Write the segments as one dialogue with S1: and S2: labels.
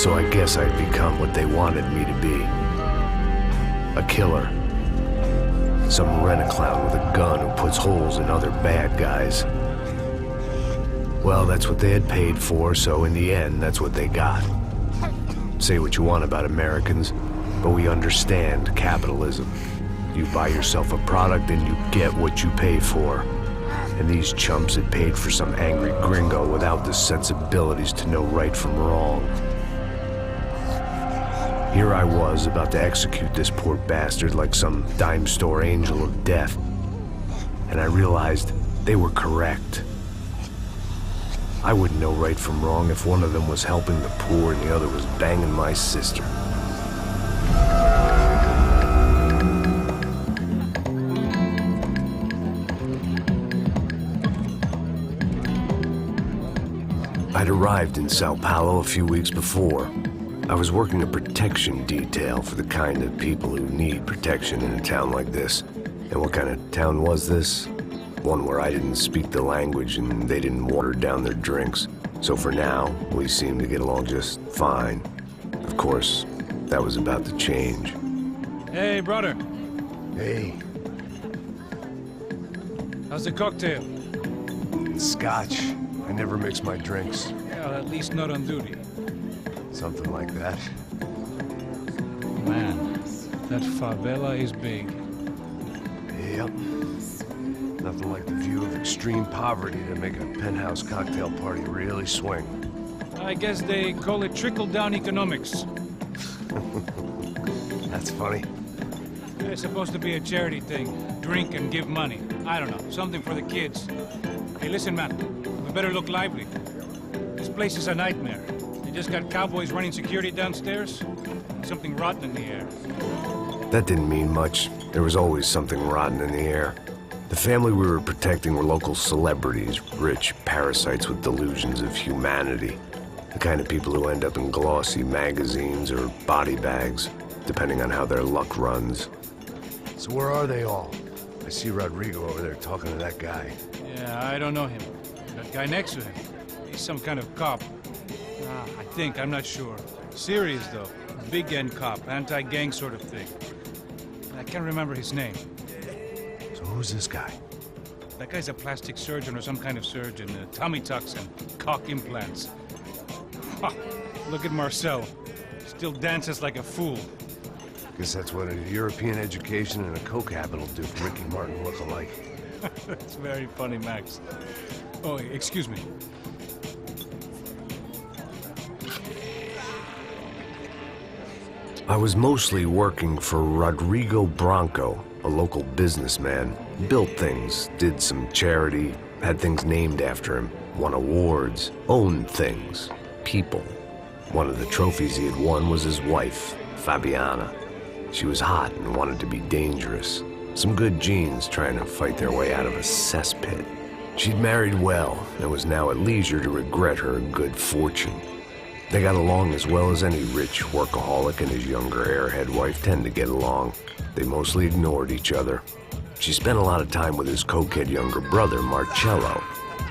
S1: So I guess I'd become what they wanted me to be. A killer. Some rent-a-clown with a gun who puts holes in other bad guys. Well, that's what they had paid for, so in the end, that's what they got. Say what you want about Americans, but we understand capitalism. You buy yourself a product and you get what you pay for. And these chumps had paid for some angry gringo without the sensibilities to know right from wrong. Here I was, about to execute this poor bastard like some dime store angel of death. And I realized they were correct. I wouldn't know right from wrong if one of them was helping the poor and the other was banging my sister. I'd arrived in Sao Paulo a few weeks before. I was working a protection detail for the kind of people who need protection in a town like this. And what kind of town was this? One where I didn't speak the language and they didn't water down their drinks. So for now, we seemed to get along just fine. Of course, that was about to change.
S2: Hey, brother.
S1: Hey.
S2: How's the cocktail?
S1: It's scotch. I never mix my drinks.
S2: Yeah, at least not on duty.
S1: Something like that.
S2: Man, that favela is big.
S1: Yep. Nothing like the view of extreme poverty to make a penthouse cocktail party really swing.
S2: I guess they call it trickle-down economics.
S1: That's funny.
S2: It's supposed to be a charity thing. Drink and give money. I don't know, something for the kids. Hey, listen, man. We better look lively. This place is a nightmare. They just got cowboys running security downstairs. And something rotten in the air.
S1: That didn't mean much. There was always something rotten in the air. The family we were protecting were local celebrities, rich parasites with delusions of humanity. The kind of people who end up in glossy magazines or body bags, depending on how their luck runs. So where are they all? I see Rodrigo over there talking to that guy.
S2: Yeah, I don't know him. That guy next to him. He's some kind of cop. I think, I'm not sure. Serious, though. Big end cop, anti-gang sort of thing. I can't remember his name.
S1: So who's this guy?
S2: That guy's a plastic surgeon or some kind of surgeon. Tummy tucks and cock implants. Ha! Look at Marcel. Still dances like a fool.
S1: Guess that's what a European education and a coke habit will do for Ricky Martin look alike.
S2: That's very funny, Max. Oh, excuse me.
S1: I was mostly working for Rodrigo Branco, a local businessman. Built things, did some charity, had things named after him, won awards, owned things, people. One of the trophies he had won was his wife, Fabiana. She was hot and wanted to be dangerous. Some good genes trying to fight their way out of a cesspit. She'd married well and was now at leisure to regret her good fortune. They got along as well as any rich workaholic and his younger airhead wife tend to get along. They mostly ignored each other. She spent a lot of time with his cokehead younger brother, Marcello.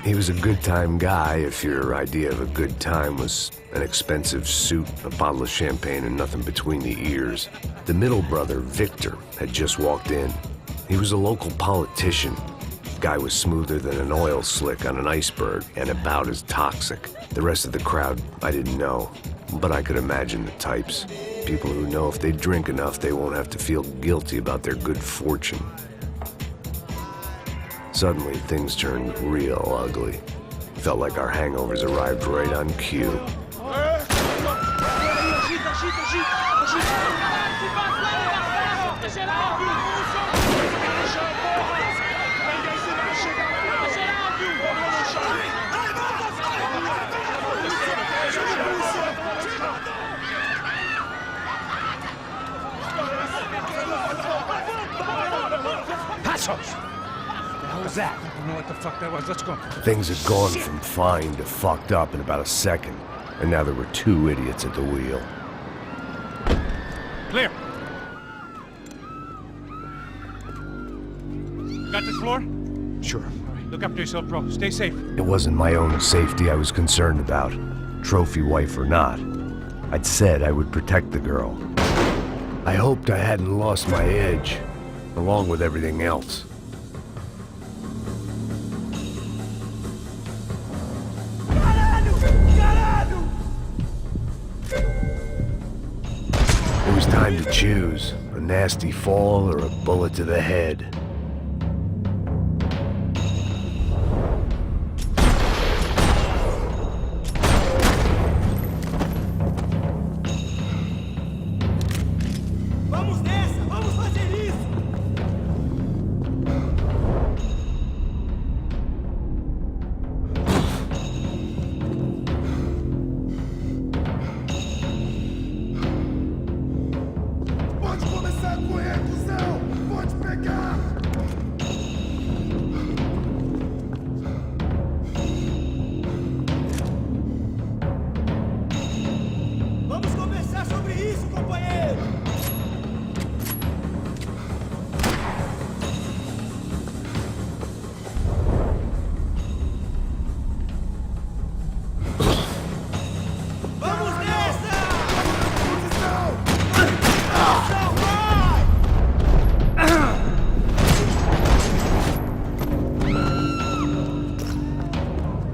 S1: He was a good-time guy if your idea of a good time was an expensive suit, a bottle of champagne, and nothing between the ears. The middle brother, Victor, had just walked in. He was a local politician. Guy was smoother than an oil slick on an iceberg and about as toxic. The rest of the crowd, I didn't know, but I could imagine the types. People who know if they drink enough, they won't have to feel guilty about their good fortune. Suddenly, things turned real ugly. Felt like our hangovers arrived right on cue.
S2: That? I don't know what the fuck that was. Let's go.
S1: Things had gone from fine to fucked up in about a second, and now there were two idiots at the wheel.
S2: Clear. Got this floor?
S1: Sure.
S2: All right, look after yourself, bro. Stay safe.
S1: It wasn't my own safety I was concerned about, trophy wife or not. I'd said I would protect the girl. I hoped I hadn't lost my edge, along with everything else. It was time to choose, a nasty fall or a bullet to the head.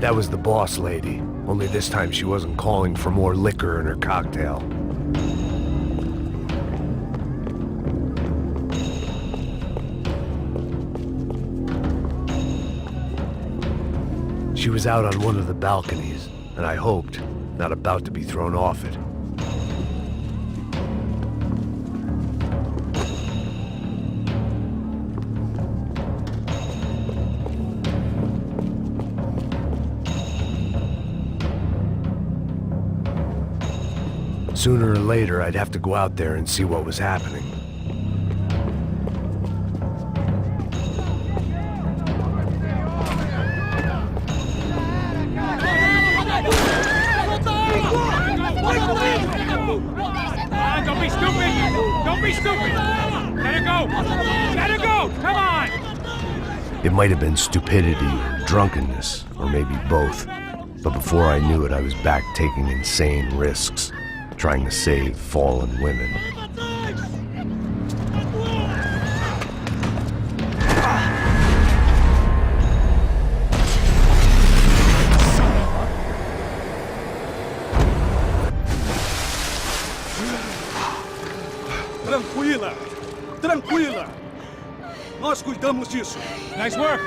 S1: That was the boss lady, only this time she wasn't calling for more liquor in her cocktail. She was out on one of the balconies, and I hoped, not about to be thrown off it. Sooner or later, I'd have to go out there and see what was happening.
S2: Don't be stupid! Don't be stupid! Let her go! Let her go! Come on!
S1: It might have been stupidity or drunkenness, or maybe both. But before I knew it, I was back taking insane risks, trying to save fallen women.
S3: Tranquila! Tranquila! Nós cuidamos disso.
S2: Nice work!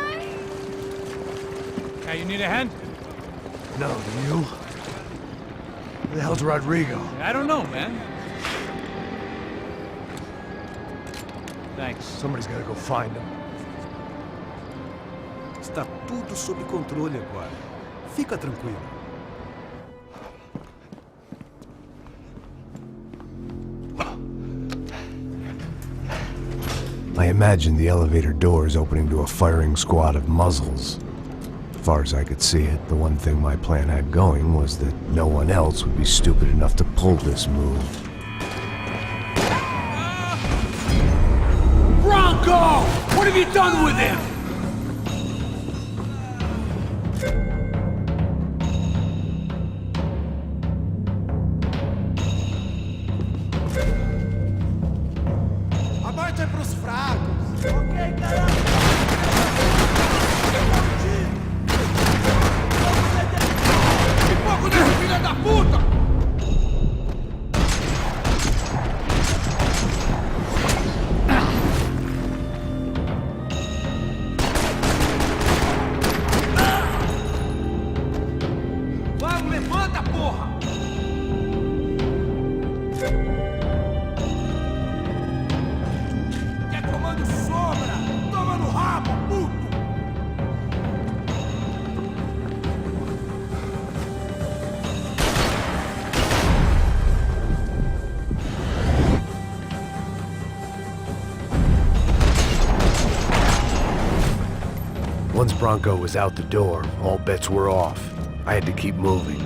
S2: Hey, you need a hand?
S1: No, do you? Where the hell's Rodrigo?
S2: I don't know, man. Thanks.
S1: Somebody's gotta go find him.
S3: Está tudo sob controle agora. Fica tranquilo.
S1: I imagined the elevator doors opening to a firing squad of muzzles. As far as I could see it, the one thing my plan had going was that no one else would be stupid enough to pull this move.
S4: Bronco! What have you done with him?
S3: A morte é pros fracos. Ok, caralho. Que pouco desse filho da puta! Vamos, levanta, porra! Quer comando sombra? Toma no rabo, puto!
S1: Once Bronco was out the door, all bets were off. I had to keep moving.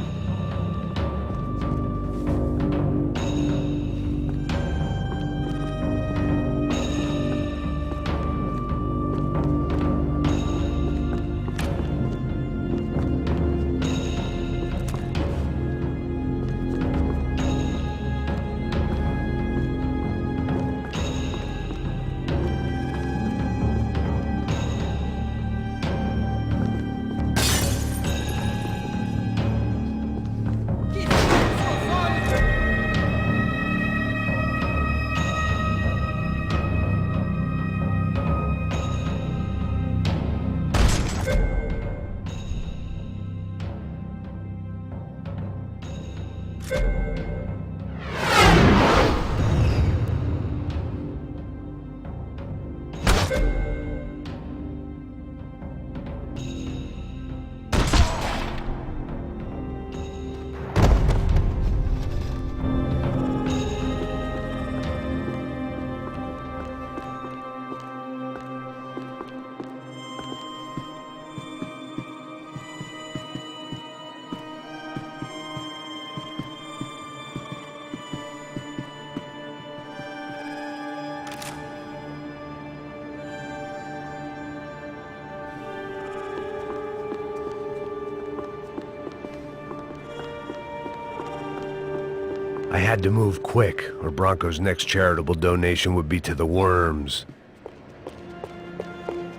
S1: I had to move quick, or Bronco's next charitable donation would be to the worms.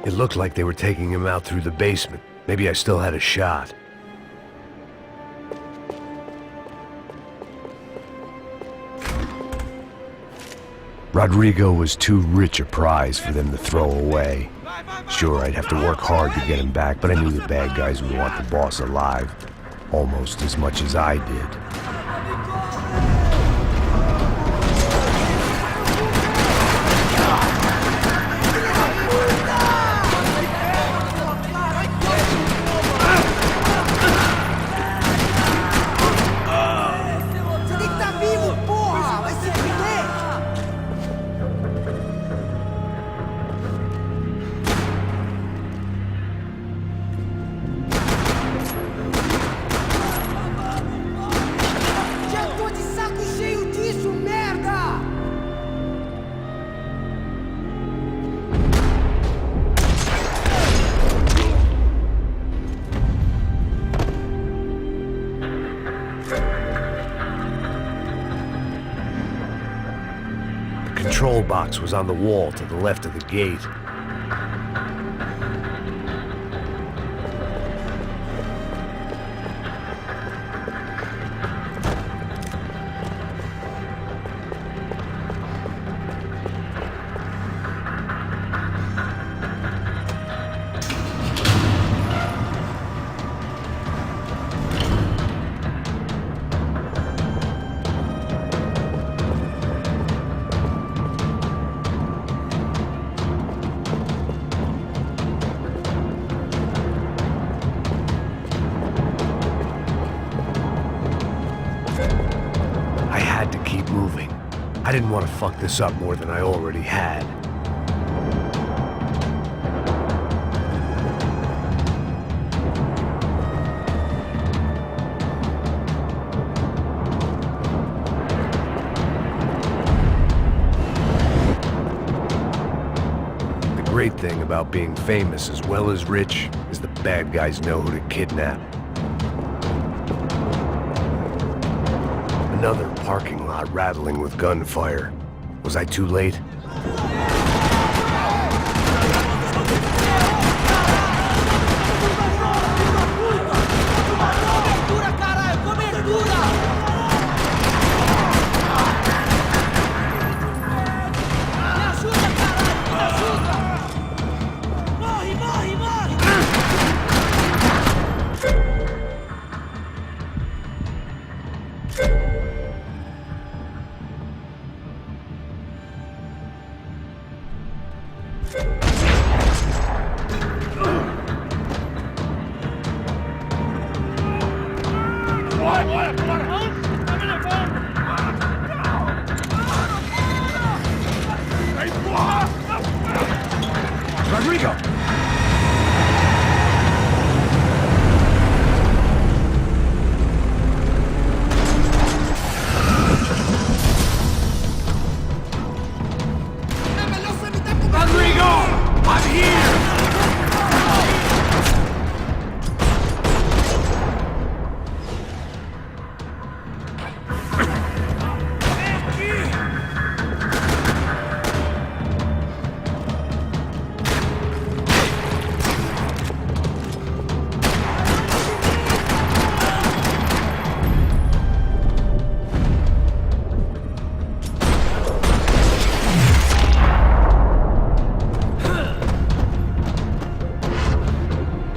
S1: It looked like they were taking him out through the basement. Maybe I still had a shot. Rodrigo was too rich a prize for them to throw away. Sure, I'd have to work hard to get him back, but I knew the bad guys would want the boss alive, almost as much as I did. The control box was on the wall to the left of the gate. I didn't want to fuck this up more than I already had. The great thing about being famous as well as rich is the bad guys know who to kidnap. Another parking lot rattling with gunfire. Was I too late? Rodrigo!
S4: Rodrigo! I'm here!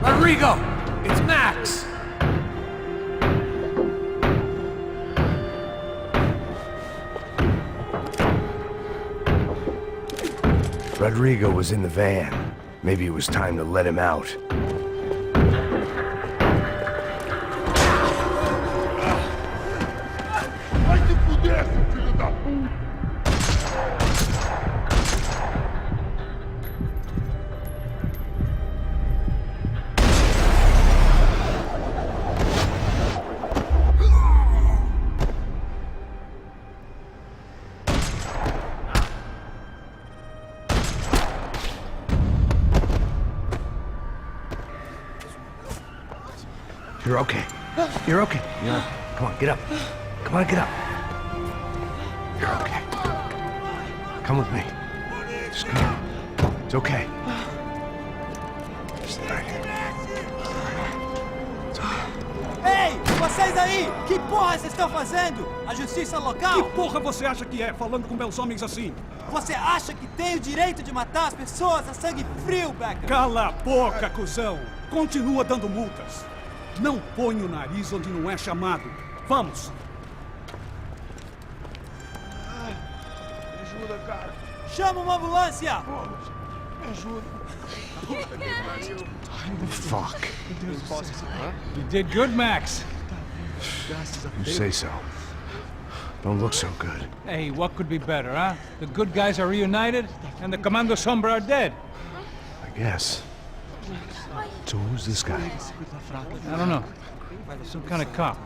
S4: Rodrigo! It's Max!
S1: Rodrigo was in the van. Maybe it was time to let him out. You're okay. You're okay. Come on, get up. Come on, get up. Come with me. Just come. It's okay. Just right here. It's okay.
S3: Ei, vocês aí! Que porra vocês estão fazendo? A justiça
S4: Que
S3: local?
S4: porra você acha que é, falando com meus homens assim?
S3: Você acha que tem o direito de matar as pessoas a sangue frio, Becker?
S4: Cala a boca, cuzão! Continua dando multas. Não põe o nariz onde não é chamado. Vamos!
S5: Me ajuda, cara.
S3: Chama uma ambulância!
S5: Me ajuda.
S1: Fuck.
S2: You did good, Max.
S1: You say so. Don't look so good.
S2: Hey, what could be better, huh? The good guys are reunited, and the Commando Sombra are dead.
S1: I guess. So who's this guy?
S2: I don't know. Some kind of cop.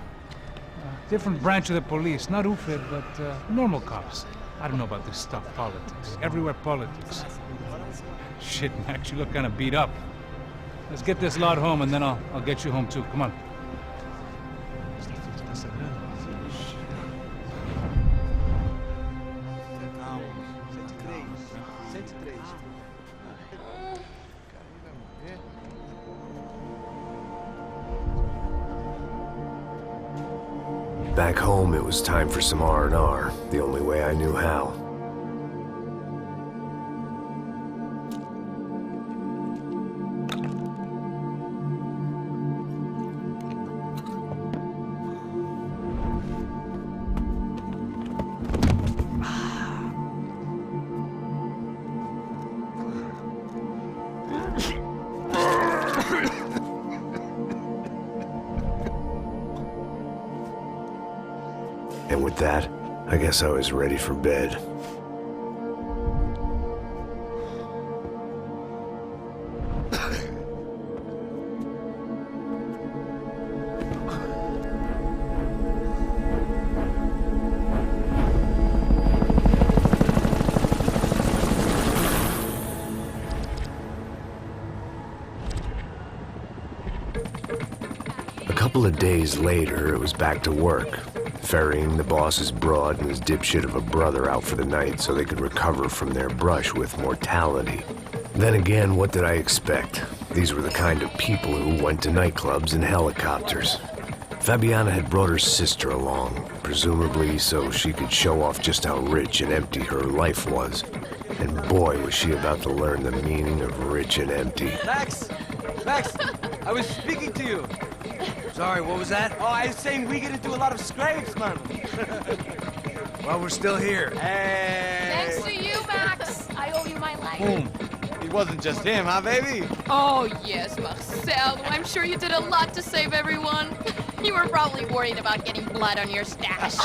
S2: Different branch of the police. Not UFED, but normal cops. I don't know about this stuff, politics. Everywhere politics. Shit, Max, you look kind of beat up. Let's get this lot home, and then I'll get you home, too. Come on.
S1: Back home, it was time for some R&R, the only way I knew how. And with that, I guess I was ready for bed. A couple of days later, it was back to work. Ferrying the boss's broad and his dipshit of a brother out for the night so they could recover from their brush with mortality. Then again, what did I expect? These were the kind of people who went to nightclubs in helicopters. Fabiana had brought her sister along, presumably so she could show off just how rich and empty her life was. And boy, was she about to learn the meaning of rich and empty.
S6: Max! Max! I was speaking to you!
S7: Sorry, what was that?
S6: Oh, I was saying we get to do a lot of scrapes, man.
S7: Well, we're still here.
S6: Hey!
S8: Thanks to you, Max. I owe you my life.
S6: Boom. It wasn't just him, huh, baby?
S8: Oh, yes, Marcel. I'm sure you did a lot to save everyone. You were probably worried about getting blood on your stash.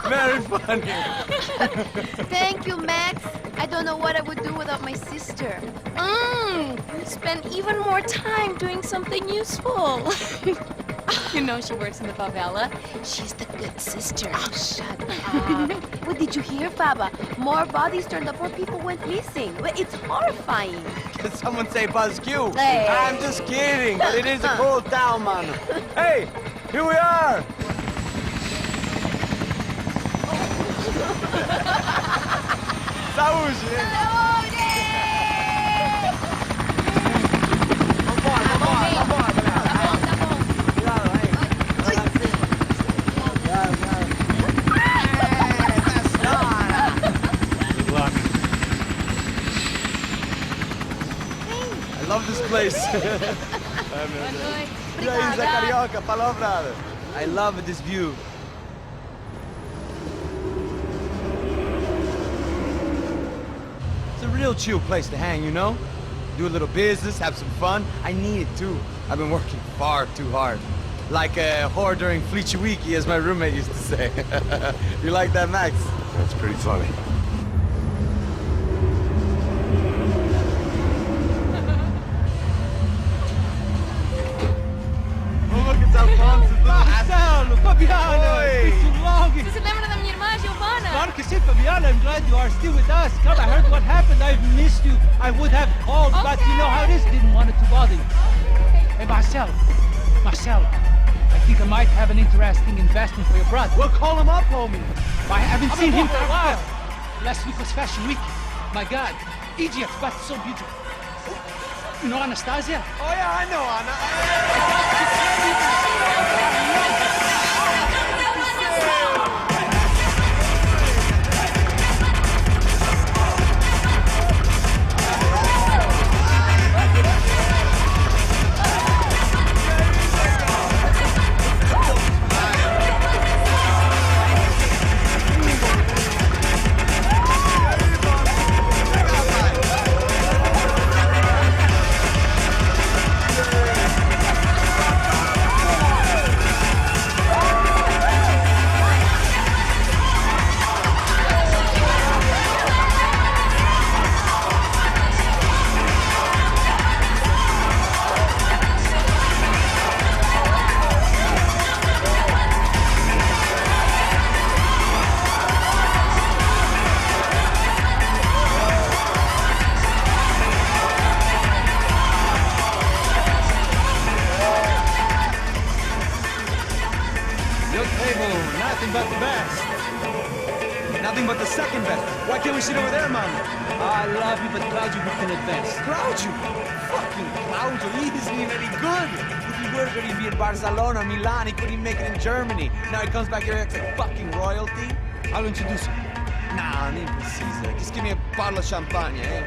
S6: Very funny.
S9: Thank you, Max. I don't know what I would do without my sister.
S8: Spend even more time doing something useful. You know she works in the favela.
S9: She's the good sister. Oh, shut up. What did you hear, Faba? More bodies turned up where people went missing. It's horrifying.
S6: Did someone say Buzz Q?
S9: Hey.
S6: I'm just kidding, but it is a cool town, man. Hey, here we are. Saúde! I love this place. E aí, Zé Carioca, palavra. I love this view. It's a real chill place to hang, you know? Do a little business, have some fun. I need it too. I've been working far too hard. Like a whore during Fleechy Weeky, as my roommate used to say. You like that, Max?
S1: That's pretty funny.
S3: Marcelo, Fabiana,
S6: Oi.
S3: it's too long.
S8: Você se lembra da minha irmã, Giovanna?
S3: Claro que sim, Fabiana. I'm glad you are still with us. Come, I heard what happened. I've missed you. I would have called, but you know how it is. Didn't want it to bother you. Hey, Marcelo, I think I might have an interesting investment for your brother.
S6: Well, call him up, homie.
S3: I haven't seen him for a while. Last week was Fashion Week. My God, Egypt, but so beautiful. You know Anastasia?
S6: Oh yeah, I know Anna. Nothing but the best. Nothing but the second best. Why can't we sit over there, man?
S3: I love you, but Claudio booked in advance.
S6: Claudio? Fucking Claudio, he isn't even any good. If he were going to be in Barcelona, Milan, he couldn't make it in Germany. Now he comes back here acts like fucking royalty.
S3: I'll introduce you.
S6: Nah, nem precisa. Just give me a bottle of champagne, eh?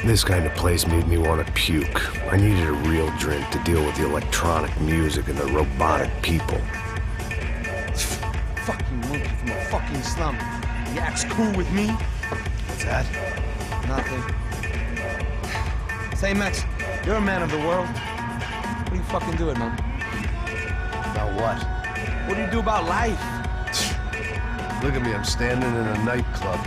S1: This kind of place made me want to puke. I needed a real drink to deal with the electronic music and the robotic people.
S6: Fucking monkey from a fucking slum. He acts cool with me.
S7: What's that?
S6: Nothing. Say, Max, you're a man of the world. What do you fucking do it, man?
S7: About what?
S6: What do you do about life?
S1: Look at me, I'm standing in a nightclub,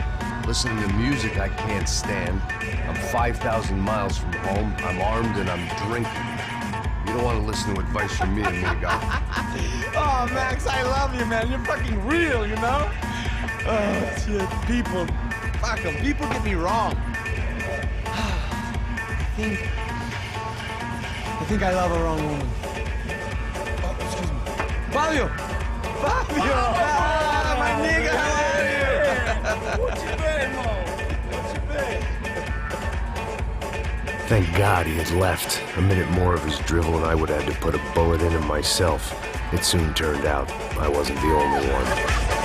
S1: listening to music I can't stand. I'm 5,000 miles from home, I'm armed, and I'm drinking. You don't want to listen to advice from me, amigo.
S6: Oh, Max, I love you, man. You're fucking real, you know? Oh, shit. People. Fuck 'em. People get me wrong. I think I love a wrong woman. Oh, excuse me. Fabio! Fabio! Ah, my nigga, how are you?
S5: What you been, Mo? What you been?
S1: Thank God he had left. A minute more of his drivel and I would have had to put a bullet in him myself. It soon turned out I wasn't the only one.